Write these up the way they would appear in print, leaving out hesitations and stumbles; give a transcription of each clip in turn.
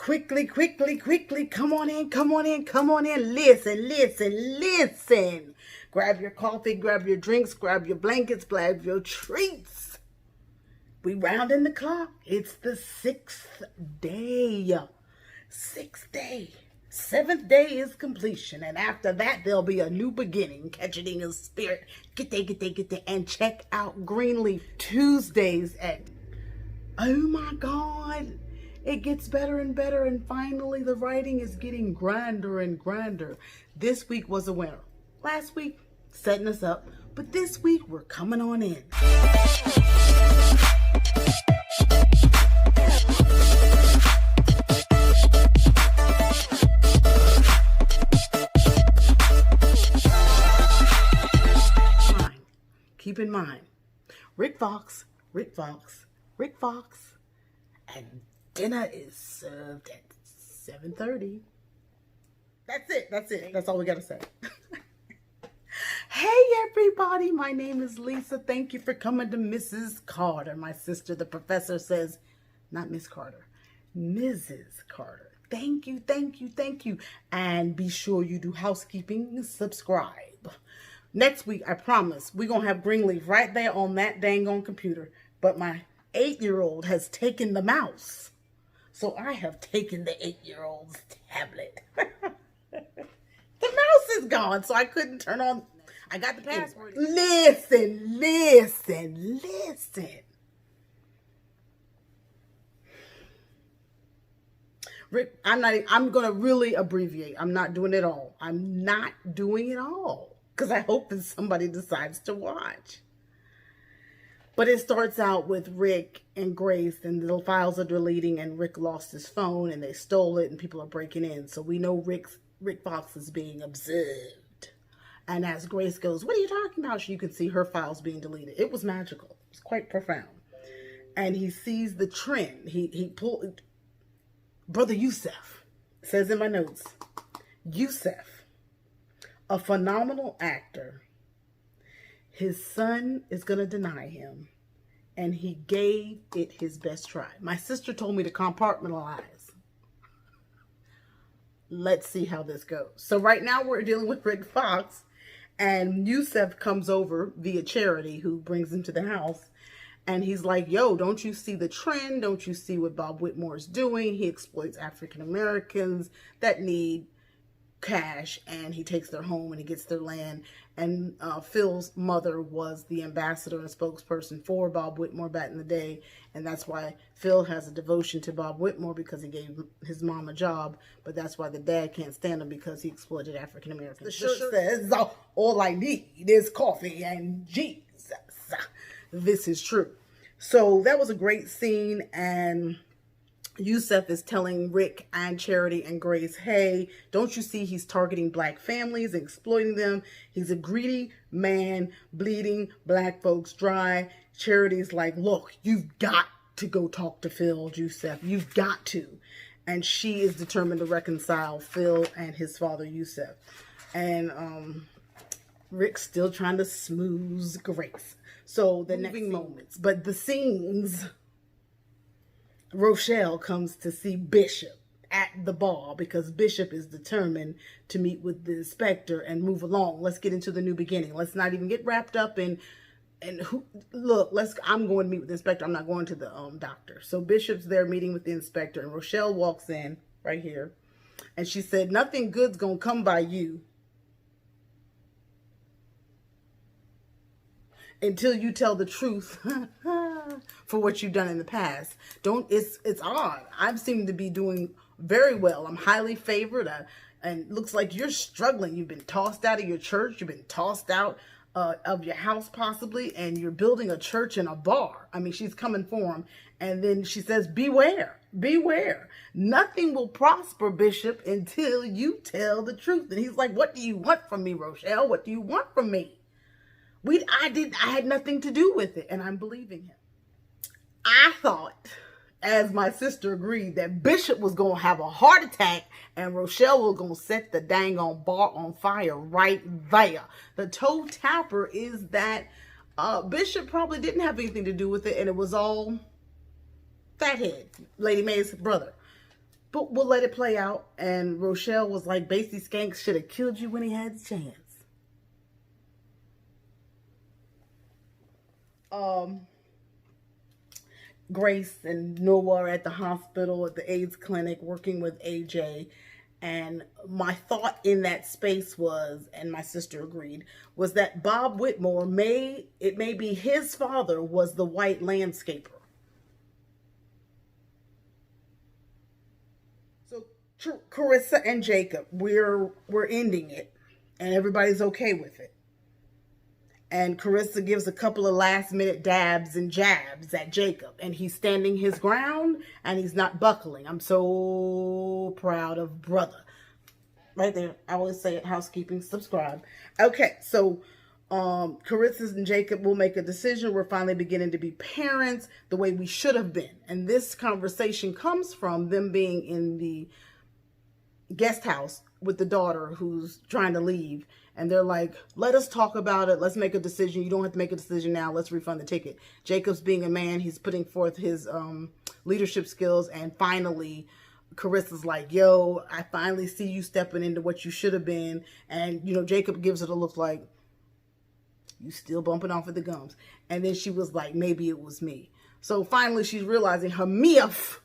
Quickly, come on in. Listen. Grab your coffee, grab your drinks, grab your blankets, grab your treats. We rounding the clock. It's the 6th day. 6th day. 7th day is completion. And after that, there'll be a new beginning. Catch it in your spirit. Get there. And check out Greenleaf Tuesdays at... Oh my God. It gets better and better, and finally the writing is getting grander and grander. This week was a winner. Last week, setting us up, but this week we're coming on in. Keep in mind, Rick Fox, and dinner is served at 7:30. That's it. That's all we gotta say. Hey everybody, my name is Lisa. Thank you for coming to Mrs. Carter. My sister, the professor, says, not Miss Carter, Mrs. Carter. Thank you. And be sure you do housekeeping, subscribe. Next week, I promise, we're gonna have Greenleaf right there on that dang on computer. But my 8-year-old has taken the mouse. So I have taken the 8-year-old's tablet. The mouse is gone, so I couldn't turn on. I got the password. Listen. Rick, I'm going to really abbreviate. I'm not doing it all. Because I hope that somebody decides to watch. But it starts out with Rick and Grace, and the files are deleting, and Rick lost his phone, and they stole it, and people are breaking in. So we know Rick Fox is being observed. And as Grace goes, what are you talking about? You can see her files being deleted. It was magical. It was quite profound. And he sees the trend. He pulled... Brother Yusef, says in my notes, Yusef, a phenomenal actor. His son is going to deny him, and he gave it his best try. My sister told me to compartmentalize. Let's see how this goes. So right now we're dealing with Rick Fox, and Yusef comes over via Charity, who brings him to the house, and he's like, yo, don't you see the trend? Don't you see what Bob Whitmore is doing? He exploits African Americans that need cash, and he takes their home and he gets their land. And Phil's mother was the ambassador and spokesperson for Bob Whitmore back in the day, and that's why Phil has a devotion to Bob Whitmore, because he gave his mom a job. But that's why the dad can't stand him, because he exploited African Americans. The shirt says, all I need is coffee and Jesus. This is true. So that was a great scene, and Yusef is telling Rick and Charity and Grace, hey, don't you see he's targeting black families and exploiting them? He's a greedy man, bleeding black folks dry. Charity's like, look, you've got to go talk to Phil, Yusef. You've got to. And she is determined to reconcile Phil and his father, Yusef. And Rick's still trying to smooth Grace. So the next moments, but the scenes... Rochelle comes to see Bishop at the bar, because Bishop is determined to meet with the inspector and move along. Let's get into the new beginning. Let's not even get wrapped up in, I'm going to meet with the inspector. I'm not going to the doctor. So Bishop's there meeting with the inspector, and Rochelle walks in right here, and she said, nothing good's going to come by you until you tell the truth for what you've done in the past. It's odd. I seem to be doing very well. I'm highly favored. And looks like you're struggling. You've been tossed out of your church. You've been tossed out of your house possibly. And you're building a church and a bar. I mean, she's coming for him. And then she says, beware. Nothing will prosper, Bishop, until you tell the truth. And he's like, what do you want from me, Rochelle? What do you want from me? I had nothing to do with it, and I'm believing him. I thought, as my sister agreed, that Bishop was going to have a heart attack and Rochelle was going to set the dang on bar on fire right there. The toe tapper is that Bishop probably didn't have anything to do with it, and it was all Fathead, Lady Mae's brother. But we'll let it play out. And Rochelle was like, basically, Skank should have killed you when he had the chance. Grace and Noah are at the hospital, at the AIDS clinic, working with AJ. And my thought in that space was, and my sister agreed, was that Bob Whitmore may be his father was the white landscaper. So Karrissa and Jacob, we're ending it, and everybody's okay with it. And Karrissa gives a couple of last minute dabs and jabs at Jacob. And he's standing his ground and he's not buckling. I'm so proud of brother. Right there. I always say it, housekeeping, subscribe. Okay, so Karissa and Jacob will make a decision. We're finally beginning to be parents the way we should have been. And this conversation comes from them being in the guest house with the daughter who's trying to leave. And they're like, let us talk about it. Let's make a decision. You don't have to make a decision now. Let's refund the ticket. Jacob's being a man. He's putting forth his leadership skills. And finally, Carissa's like, yo, I finally see you stepping into what you should have been. And, you know, Jacob gives it a look like, you still bumping off at the gums. And then she was like, maybe it was me. So finally, she's realizing her miff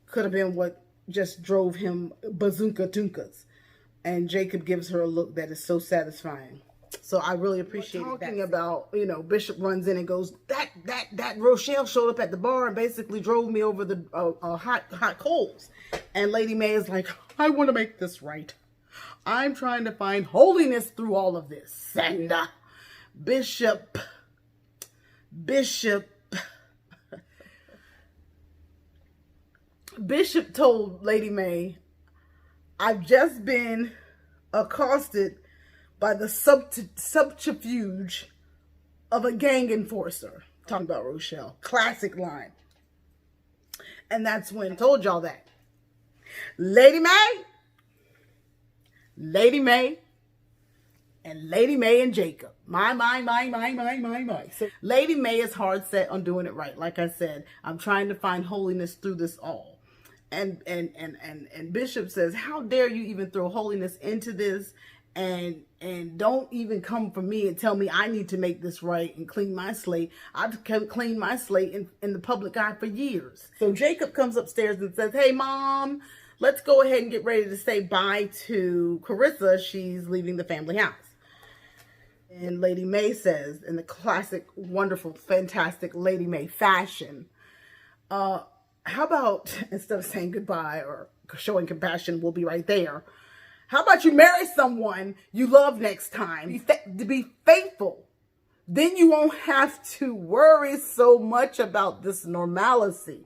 could have been what just drove him bazooka tunkas. And Jacob gives her a look that is so satisfying. So I really appreciate that. Talking about, you know, Bishop runs in and goes, that Rochelle showed up at the bar and basically drove me over the hot coals. And Lady Mae is like, I want to make this right. I'm trying to find holiness through all of this. And Bishop told Lady Mae, I've just been accosted by the subterfuge of a gang enforcer. Talking about Rochelle. Classic line. And that's when I told y'all that. Lady Mae, and Lady Mae and Jacob. My. So Lady Mae is hard set on doing it right. Like I said, I'm trying to find holiness through this all. And Bishop says, how dare you even throw holiness into this, and don't even come for me and tell me I need to make this right and clean my slate. I've cleaned my slate in the public eye for years. So Jacob comes upstairs and says, hey Mom, let's go ahead and get ready to say bye to Karissa. She's leaving the family house. And Lady Mae says, in the classic, wonderful, fantastic Lady Mae fashion, how about, instead of saying goodbye or showing compassion, we'll be right there. How about you marry someone you love next time? To be faithful. Then you won't have to worry so much about this normalcy.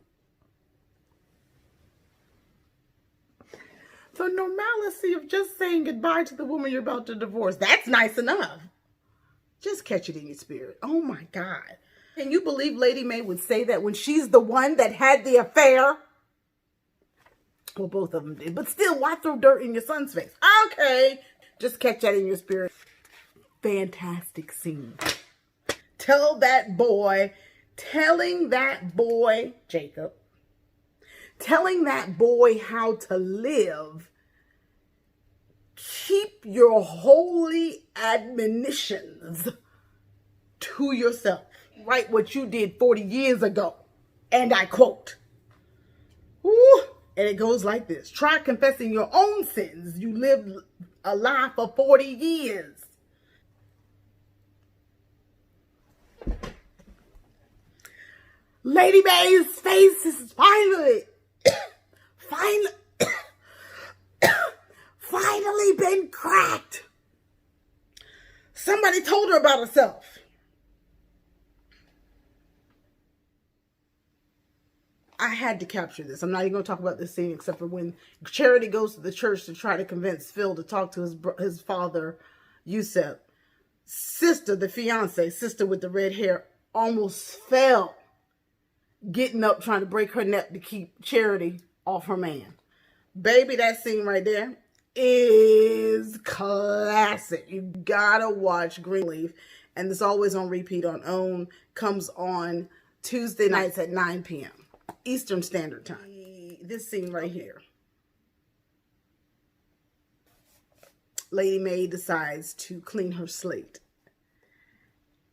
The normalcy of just saying goodbye to the woman you're about to divorce. That's nice enough. Just catch it in your spirit. Oh my God. Can you believe Lady Mae would say that when she's the one that had the affair? Well, both of them did. But still, why throw dirt in your son's face? Okay. Just catch that in your spirit. Fantastic scene. Telling that boy, Jacob, telling that boy how to live. Keep your holy admonitions to yourself. Write what you did 40 years ago. And I quote. Woo, and it goes like this. Try confessing your own sins. You lived a lie for 40 years. Lady Mae's face is finally been cracked. Somebody told her about herself. I had to capture this. I'm not even going to talk about this scene except for when Charity goes to the church to try to convince Phil to talk to his father, Yusef. Sister, the fiance, sister with the red hair, almost fell getting up trying to break her neck to keep Charity off her man. Baby, that scene right there is classic. You gotta watch Greenleaf. And it's always on repeat on OWN. Comes on Tuesday nights at 9 p.m. Eastern Standard Time. this scene right here. Lady Mae decides to clean her slate.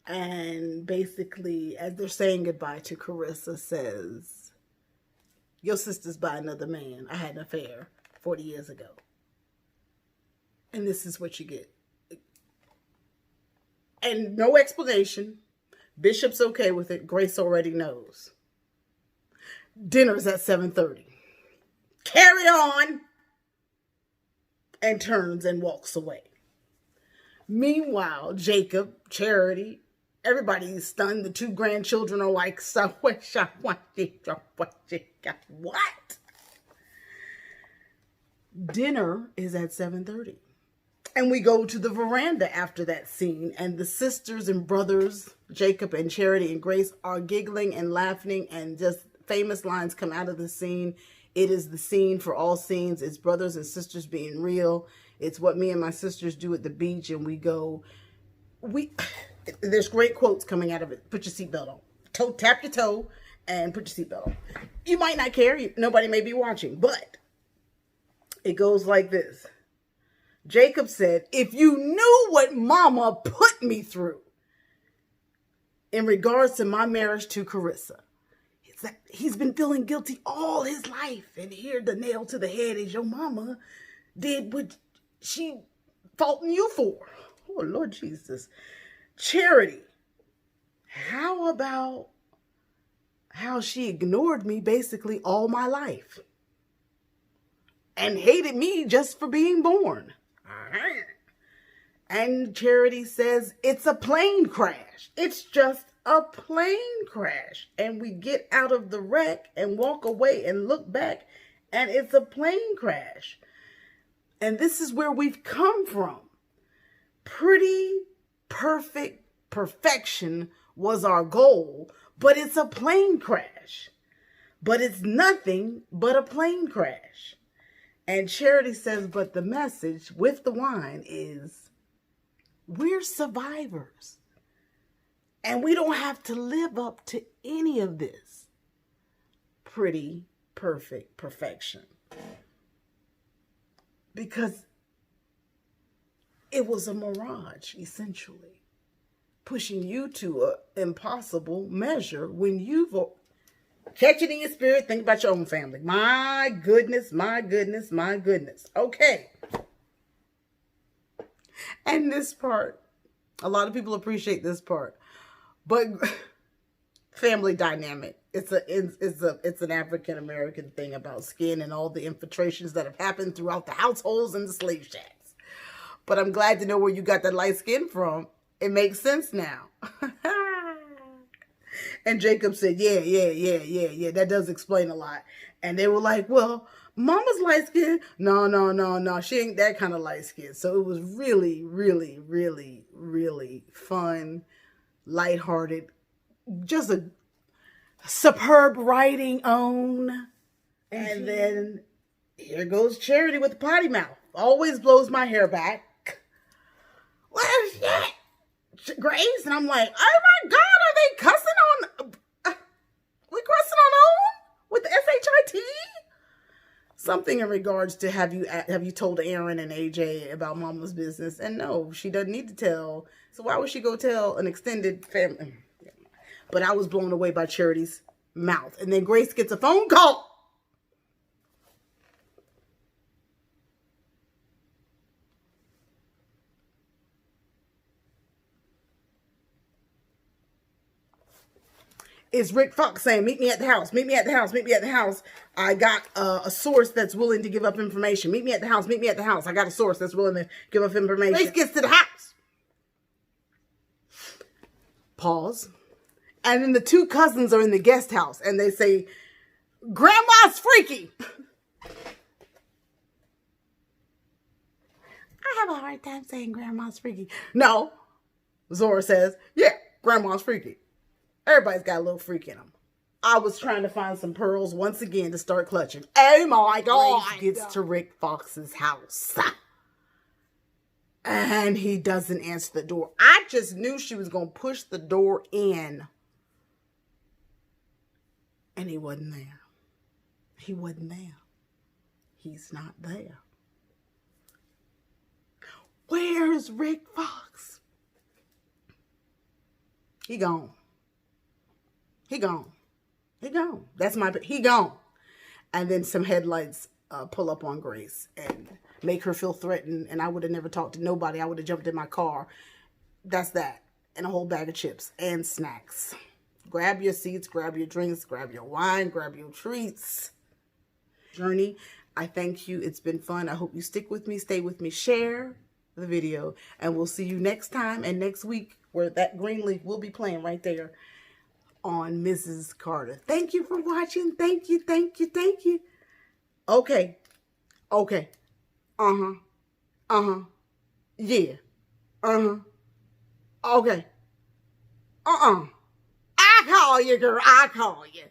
And basically, as they're saying goodbye to Karrissa, says, your sister's by another man. I had an affair 40 years ago. And this is what you get. And no explanation. Bishop's okay with it. Grace already knows. Dinner's at 7:30. Carry on. And turns and walks away. Meanwhile, Jacob, Charity, everybody's stunned. The two grandchildren are like, what? Dinner is at 7:30. And we go to the veranda after that scene. And the sisters and brothers, Jacob and Charity and Grace, are giggling and laughing. And just famous lines come out of the scene. It is the scene for all scenes. It's brothers and sisters being real. It's what me and my sisters do at the beach. And we go, there's great quotes coming out of it. Put your seatbelt on. Tap your toe and put your seatbelt on. You might not care. Nobody may be watching. But it goes like this. Jacob said, if you knew what mama put me through in regards to my marriage to Karrissa. He's been feeling guilty all his life. And here the nail to the head is your mama did what she faulting you for. Oh, Lord Jesus. Charity. How about how she ignored me basically all my life and hated me just for being born? And Charity says, it's a plane crash. It's just a plane crash. And we get out of the wreck and walk away and look back, and it's a plane crash. And this is where we've come from. Pretty perfect perfection was our goal, but it's a plane crash. But it's nothing but a plane crash. And Charity says, but the message with the wine is, we're survivors. And we don't have to live up to any of this pretty, perfect perfection. Because it was a mirage, essentially. Pushing you to an impossible measure when you've... Catch it in your spirit. Think about your own family. My goodness, my goodness, my goodness. Okay. And this part, a lot of people appreciate this part. But family dynamic. It's an African American thing about skin and all the infiltrations that have happened throughout the households and the slave shacks. But I'm glad to know where you got that light skin from. It makes sense now. And Jacob said, yeah, that does explain a lot. And they were like, well, mama's light skin. No, she ain't that kind of light skin. So it was really, really, really, really fun, lighthearted, just a superb writing on. And then here goes Charity with the potty mouth. Always blows my hair back. What is that? Grace? And I'm like, oh my God, are they cussing on? We cussing on with the SHIT? Something in regards to have you told Aaron and AJ about mama's business? And no, she doesn't need to tell. So why would she go tell an extended family? But I was blown away by Charity's mouth. And then Grace gets a phone call. It's Rick Fox saying, meet me at the house, meet me at the house, meet me at the house. I got a source that's willing to give up information. Meet me at the house, meet me at the house. I got a source that's willing to give up information. Grace gets to the house. Pause. And then the two cousins are in the guest house and they say, Grandma's freaky. I have a hard time saying Grandma's freaky. No, Zora says, yeah, Grandma's freaky. Everybody's got a little freak in them. I was trying to find some pearls once again to start clutching. Oh my God. Grace gets to Rick Fox's house. And he doesn't answer the door. I just knew she was going to push the door in. And he wasn't there. He wasn't there. He's not there. Where's Rick Fox? He gone. He gone. He gone. He gone. And then some headlights pull up on Grace and make her feel threatened. And I would have never talked to nobody. I would have jumped in my car. That's that. And a whole bag of chips and snacks. Grab your seats, grab your drinks, grab your wine, grab your treats. Journey, I thank you. It's been fun. I hope you stick with me, stay with me, share the video, and we'll see you next time and next week where that Greenleaf will be playing right there on Mrs. Carter. Thank you for watching. Thank you, thank you, thank you. Okay. Okay. Uh-huh. Uh-huh. Yeah. Uh-huh. Okay. I call you, girl. I call you.